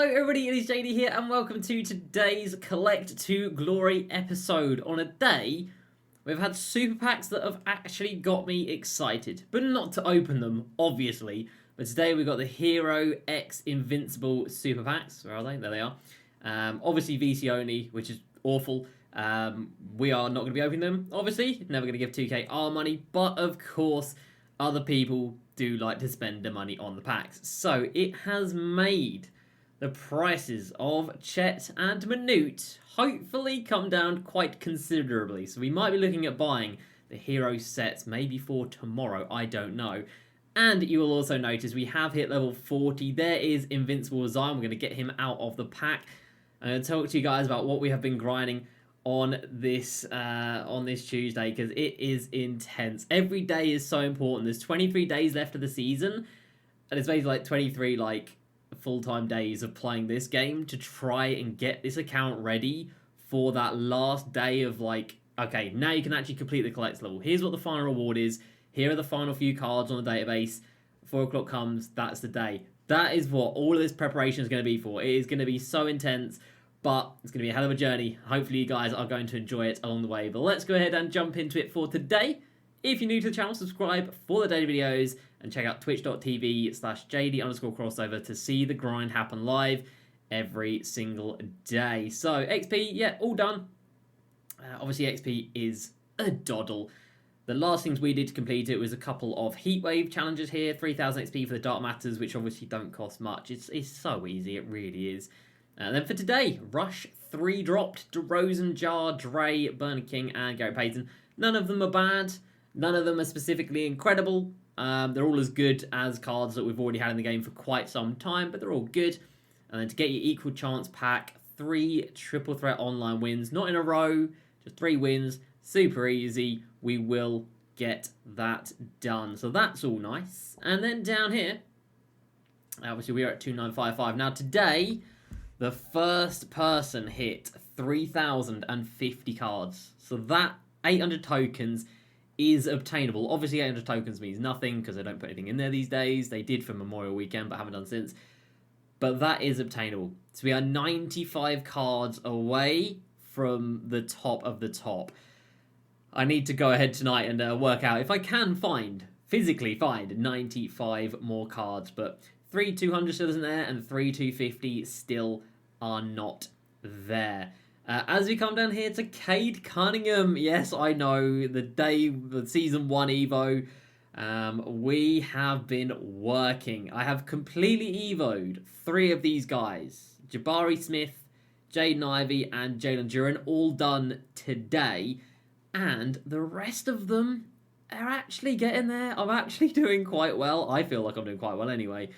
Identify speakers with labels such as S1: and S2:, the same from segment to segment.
S1: everybody, it is JD here and welcome to today's Collect to Glory episode. On a day, we've had super packs that have actually got me excited, but not to open them, obviously. But today we've got the Hero X Invincible super packs. Where are they? There they are. Obviously VC only, which is awful. We are not going to be opening them, obviously. Never going to give 2K our money, but of course, other people do like to spend their money on the packs. So it has made the prices of Chet and Manute hopefully come down quite considerably. So we might be looking at buying the hero sets maybe for tomorrow, I don't know. And you will also notice we have hit level 40. There is Invincible Zion. We're going to get him out of the pack. I'm going to talk to you guys about what we have been grinding on this Tuesday, because it is intense. Every day is so important. There's 23 days left of the season, and it's basically like 23 full-time days of playing this game to try and get this account ready for that last day of okay, now you can actually complete the collect level. Here's what the final reward is. Here are the final few cards on the database. 4 o'clock comes, that's the day. That is what all of this preparation is going to be for. It is going to be so intense, but it's going to be a hell of a journey. Hopefully you guys are going to enjoy it along the way. But let's go ahead and jump into it for today. If you're new to the channel, subscribe for the daily videos and check out twitch.tv/JD_crossover to see the grind happen live every single day. So XP, yeah, all done. Obviously XP is a doddle. The last things we did to complete it was a couple of heatwave challenges here. 3000 XP for the Dark Matters, which obviously don't cost much. It's so easy, it really is. Then for today, Rush 3 dropped. DeRozan, Jar, Dre, Burner King, and Gary Payton. None of them are bad. None of them are specifically incredible. They're all as good as cards that we've already had in the game for quite some time, but they're all good. And then to get your equal chance pack, 3 triple threat online wins. Not in a row, just 3 wins. Super easy. We will get that done. So that's all nice. And then down here, obviously we are at 2955. Now today, the first person hit 3,050 cards. So that 800 tokens is obtainable. Obviously 800 tokens means nothing because they don't put anything in there these days. They did for Memorial Weekend but haven't done since. But that is obtainable. So we are 95 cards away from the top of the top. I need to go ahead tonight and work out if I can physically find 95 more cards. But 3 200 still isn't there, and 3 250 still are not there. As we come down here to Cade Cunningham, yes, I know, the Season 1 Evo, we have been working. I have completely Evo'd 3 of these guys. Jabari Smith, Jaden Ivey, and Jalen Duran, all done today. And the rest of them are actually getting there. I'm actually doing quite well. I feel like I'm doing quite well anyway.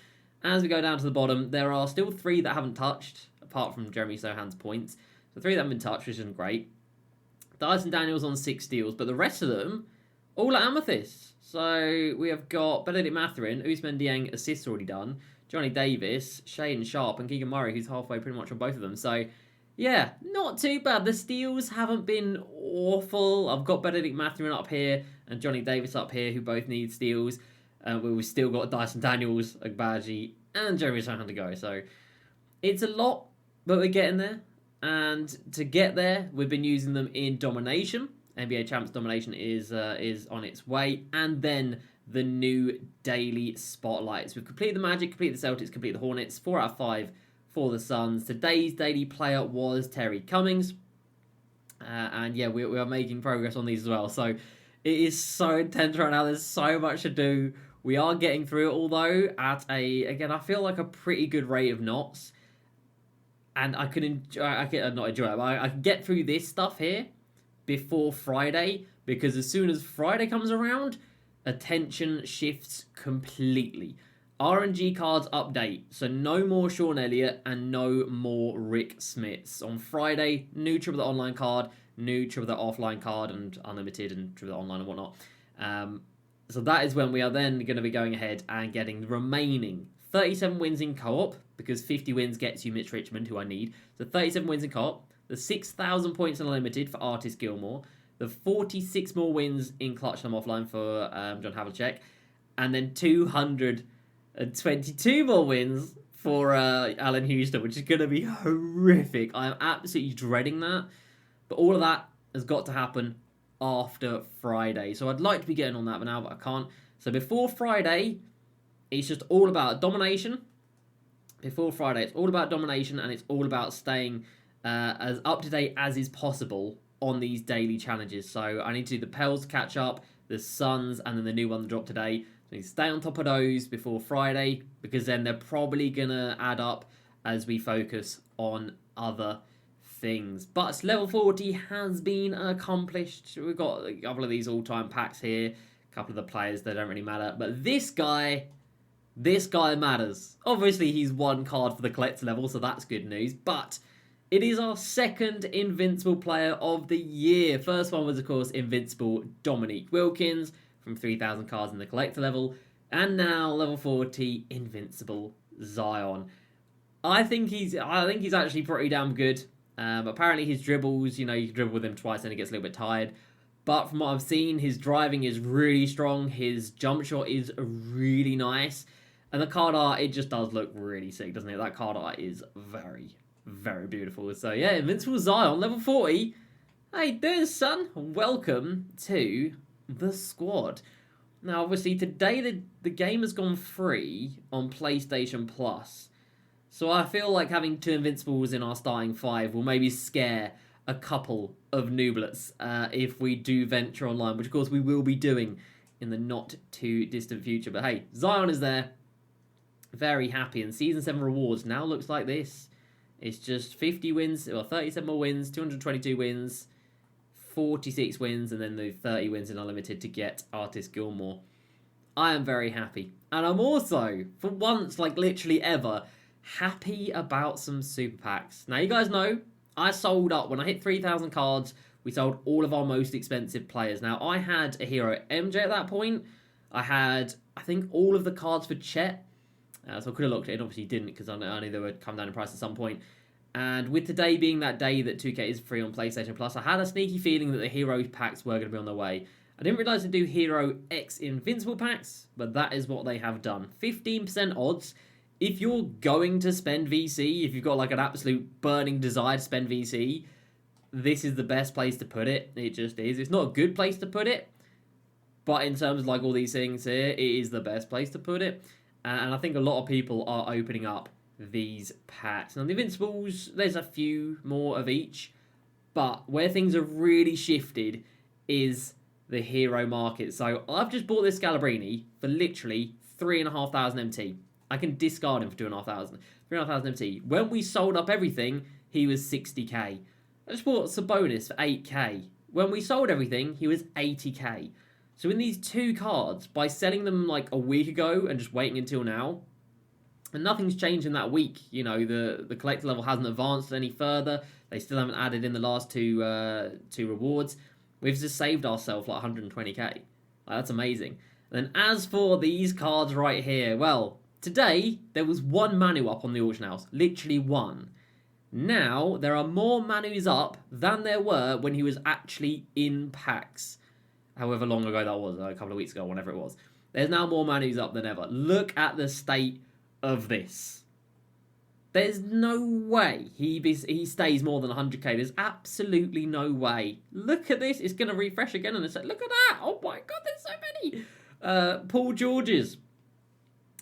S1: As we go down to the bottom, there are still 3 that haven't touched, apart from Jeremy Sohan's points. So 3 that haven't been touched, which isn't great. Dyson Daniels on 6 steals, but the rest of them, all at Amethyst. So we have got Benedict Mathurin, Ousmane Dieng, assists already done, Johnny Davis, Shaden Sharp, and Keegan Murray, who's halfway pretty much on both of them. So yeah, not too bad. The steals haven't been awful. I've got Benedict Mathurin up here and Johnny Davis up here, who both need steals. We've still got Dyson Daniels, Agbaji, and Jeremy Sohan to go. So it's a lot, but we're getting there. And to get there, we've been using them in Domination. NBA Champs Domination is on its way. And then the new daily spotlights. We've completed the Magic, completed the Celtics, completed the Hornets. 4 out of 5 for the Suns. Today's daily player was Terry Cummings. And yeah, we are making progress on these as well. So it is so intense right now. There's so much to do. We are getting through it, although at again, I feel like a pretty good rate of knots. And I can not enjoy it, but I can get through this stuff here before Friday, because as soon as Friday comes around, attention shifts completely. RNG cards update, so no more Sean Elliott and no more Rick Smiths. On Friday, new Triple the Online card, new Triple the Offline card, and Unlimited and Triple the Online and whatnot. So that is when we are then going to be going ahead and getting the remaining 37 wins in co-op, because 50 wins gets you Mitch Richmond, who I need. So 37 wins in co-op, the 6,000 points Unlimited for Artist Gilmore, the 46 more wins in Clutch Time Offline for John Havlicek, and then 222 more wins for Alan Houston, which is going to be horrific. I am absolutely dreading that. But all of that has got to happen after Friday. So I'd like to be getting on that now, but I can't. So before Friday, it's just all about domination. Before Friday, it's all about domination, and it's all about staying as up to date as is possible on these daily challenges. So I need to do the Pels catch up, the Suns, and then the new one that dropped today. So I need to stay on top of those before Friday, because then they're probably going to add up as we focus on other things. But level 40 has been accomplished. We've got a couple of these all-time packs here, a couple of the players that don't really matter. But this guy matters. Obviously, he's one card for the collector level, so that's good news. But it is our second Invincible Player of the Year. First one was, of course, Invincible Dominique Wilkins from 3,000 cards in the collector level. And now, level 40, Invincible Zion. I think he's actually pretty damn good. Apparently, his dribbles, you can dribble with him twice and he gets a little bit tired. But from what I've seen, his driving is really strong. His jump shot is really nice. And the card art, it just does look really sick, doesn't it? That card art is very, very beautiful. So yeah, Invincible Zion, level 40. How you doing, son? Welcome to the squad. Now, obviously, today the game has gone free on PlayStation Plus. So I feel like having 2 Invincibles in our starting 5 will maybe scare a couple of nooblets if we do venture online, which of course we will be doing in the not too distant future. But hey, Zion is there. Very happy. And Season 7 rewards now looks like this. It's just 50 wins, or 37 more wins, 222 wins, 46 wins, and then the 30 wins in Unlimited to get Artist Gilmore. I am very happy. And I'm also, for once, like literally ever, happy about some super packs. Now, you guys know, I sold up. When I hit 3,000 cards, we sold all of our most expensive players. Now, I had a hero MJ at that point. I had, I think, all of the cards for Chet. So I could have looked at it, obviously didn't, because I knew they would come down in price at some point. And with today being that day that 2K is free on PlayStation Plus, I had a sneaky feeling that the hero packs were going to be on their way. I didn't realise they do Hero X Invincible packs, but that is what they have done. 15% odds. If you're going to spend VC, if you've got like an absolute burning desire to spend VC, this is the best place to put it. It just is. It's not a good place to put it, but in terms of like all these things here, it is the best place to put it. And I think a lot of people are opening up these packs. Now, the Invincibles, there's a few more of each. But where things have really shifted is the hero market. So I've just bought this Scalabrini for literally 3,500 MT. I can discard him for 2,500. 3,500 MT. When we sold up everything, he was 60k. I just bought Sabonis for 8k. When we sold everything, he was 80k. So in these 2 cards, by selling them like a week ago and just waiting until now, and nothing's changed in that week. The collector level hasn't advanced any further. They still haven't added in the last two rewards. We've just saved ourselves like 120k. That's amazing. And then as for these cards right here, well, today there was 1 Manu up on the auction house. Literally 1. Now there are more Manus up than there were when he was actually in packs. However long ago that was, a couple of weeks ago, whenever it was. There's now more Manus up than ever. Look at the state of this. There's no way he stays more than 100k. There's absolutely no way. Look at this. It's going to refresh again and it's like, look at that. Oh my god, there's so many. Paul George's.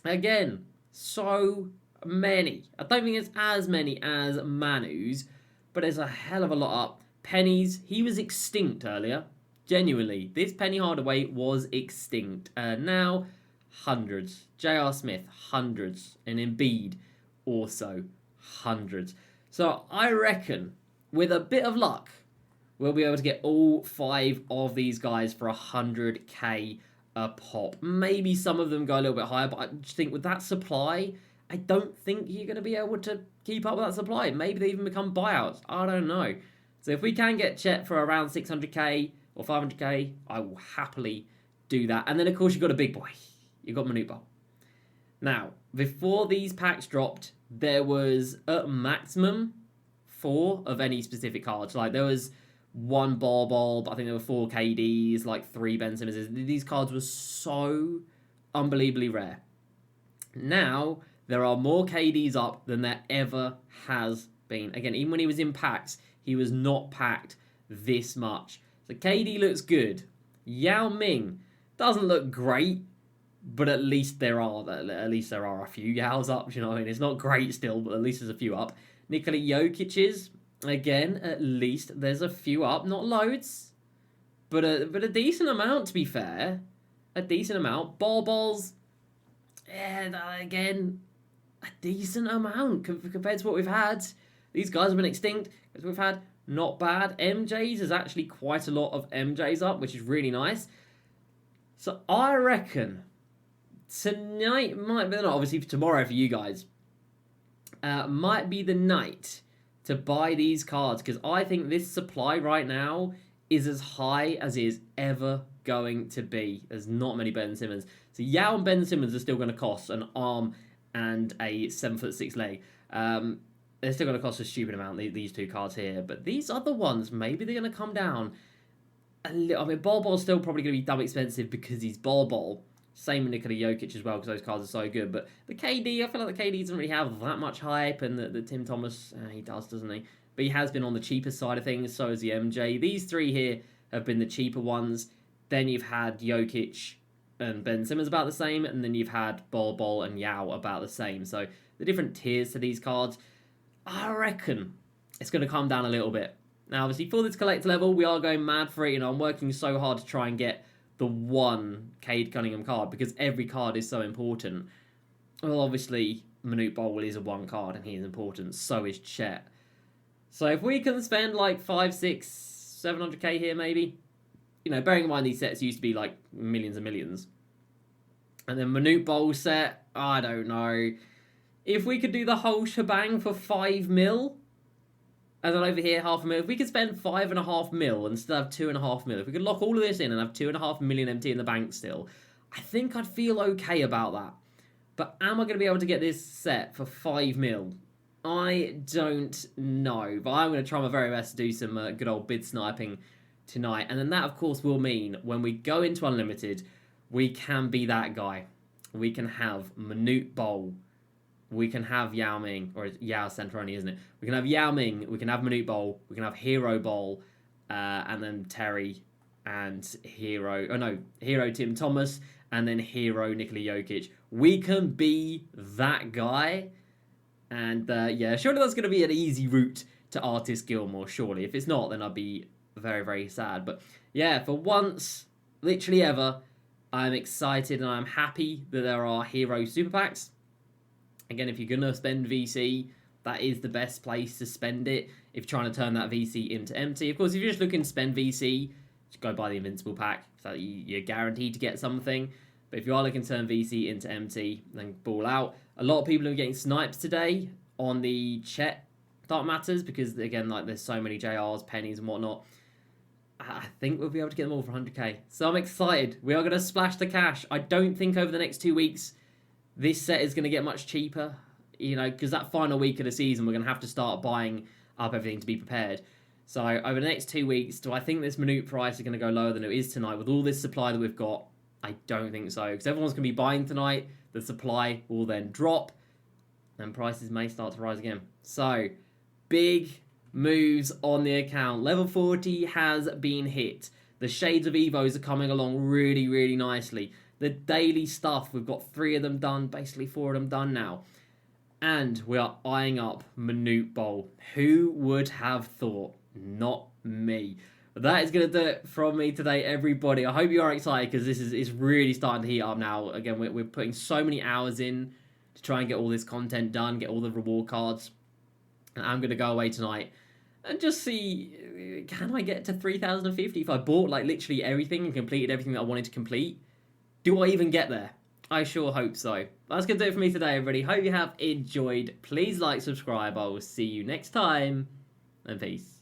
S1: Again, so many. I don't think it's as many as Manus, but there's a hell of a lot up. Pennies, he was extinct earlier. Genuinely, this Penny Hardaway was extinct. Now, hundreds. J.R. Smith, hundreds. And Embiid, also hundreds. So I reckon, with a bit of luck, we'll be able to get all 5 of these guys for 100k a pop. Maybe some of them go a little bit higher, but I just think with that supply, I don't think you're going to be able to keep up with that supply. Maybe they even become buyouts. I don't know. So if we can get Chet for around 600k or 500k, I will happily do that. And then, of course, you've got a big boy. You've got Manute Bol. Now, before these packs dropped, there was a maximum 4 of any specific cards. Like, there was 1 Bol, but I think there were 4 KDs, like 3 Ben Simmons. These cards were so unbelievably rare. Now, There are more KDs up than there ever has been. Again, even when he was in packs, he was not packed this much. So KD looks good. Yao Ming doesn't look great, but at least there are a few Yaos up. You know what I mean? It's not great still, but at least there's a few up. Nikola Jokic's, again, at least there's a few up. Not loads, but a decent amount, to be fair. A decent amount. Balls, yeah, again, a decent amount compared to what we've had. These guys have been extinct because we've had not bad. MJs is actually quite a lot of MJs up, which is really nice. So I reckon tonight might be the night, obviously for tomorrow for you guys, might be the night to buy these cards, because I think this supply right now is as high as it is ever going to be. There's not many Ben Simmons. So Yao and Ben Simmons are still going to cost an arm and a 7'6" leg. They're still going to cost a stupid amount, these two cards here. But these other ones, maybe they're going to come down a little. I mean, Ball's still probably going to be dumb expensive because he's Ball. Same with Nikola Jokic as well, because those cards are so good. But the KD, I feel like the KD doesn't really have that much hype. And the Tim Thomas, he does, doesn't he? But he has been on the cheaper side of things, so has the MJ. These three here have been the cheaper ones. Then you've had Jokic and Ben Simmons about the same. And then you've had Ball and Yao about the same. So the different tiers to these cards, I reckon it's going to come down a little bit. Now, obviously, for this collector level, we are going mad for it. You know, I'm working so hard to try and get the one Cade Cunningham card because every card is so important. Well, obviously, Manute Bol is a one card and he is important. So is Chet. So if we can spend like 500, 600, 700k here, maybe. You know, bearing in mind these sets used to be like millions and millions. And then Manute Bol set, I don't know. If we could do the whole shebang for 5 mil, and then over here 500,000. If we could spend 5.5 mil and still have 2.5 mil, if we could lock all of this in and have 2.5 million empty in the bank still, I think I'd feel okay about that. But am I going to be able to get this set for 5 mil? I don't know, but I'm going to try my very best to do some good old bid sniping tonight. And then that, of course, will mean when we go into Unlimited, we can be that guy. We can have Manute Bol. We can have Yao Ming, or it's Yao Center only, isn't it? We can have Yao Ming, we can have Manute Bol, we can have Hero Bol, and then Terry and Hero Tim Thomas, and then Hero Nikola Jokic. We can be that guy. And yeah, surely that's going to be an easy route to Artist Gilmore, surely. If it's not, then I'd be very, very sad. But yeah, for once, literally ever, I'm excited and I'm happy that there are Hero Super Packs. Again, if you're going to spend VC, that is the best place to spend it if you're trying to turn that VC into empty. Of course, if you're just looking to spend VC, just go buy the Invincible pack, so you're guaranteed to get something. But if you are looking to turn VC into empty, then ball out. A lot of people are getting snipes today on the Chet Dark Matters because, again, like there's so many JRs, pennies and whatnot. I think we'll be able to get them all for 100k. So I'm excited. We are going to splash the cash. I don't think over the next 2 weeks this set is going to get much cheaper, you know, because that final week of the season, we're going to have to start buying up everything to be prepared. So over the next 2 weeks, do I think this Manute price is going to go lower than it is tonight with all this supply that we've got? I don't think so, because everyone's going to be buying tonight. The supply will then drop, and prices may start to rise again. So, big moves on the account. Level 40 has been hit. The Shades of Evos are coming along really, really nicely. The daily stuff, we've got 3 of them done, basically 4 of them done now. And we are eyeing up Manute Bol. Who would have thought? Not me. But that is going to do it from me today, everybody. I hope you are excited because this is really starting to heat up now. Again, we're putting so many hours in to try and get all this content done, get all the reward cards. And I'm going to go away tonight and just see, can I get to 3,050 if I bought like literally everything and completed everything that I wanted to complete? Do I even get there? I sure hope so. That's going to do it for me today, everybody. Hope you have enjoyed. Please like, subscribe. I will see you next time. And peace.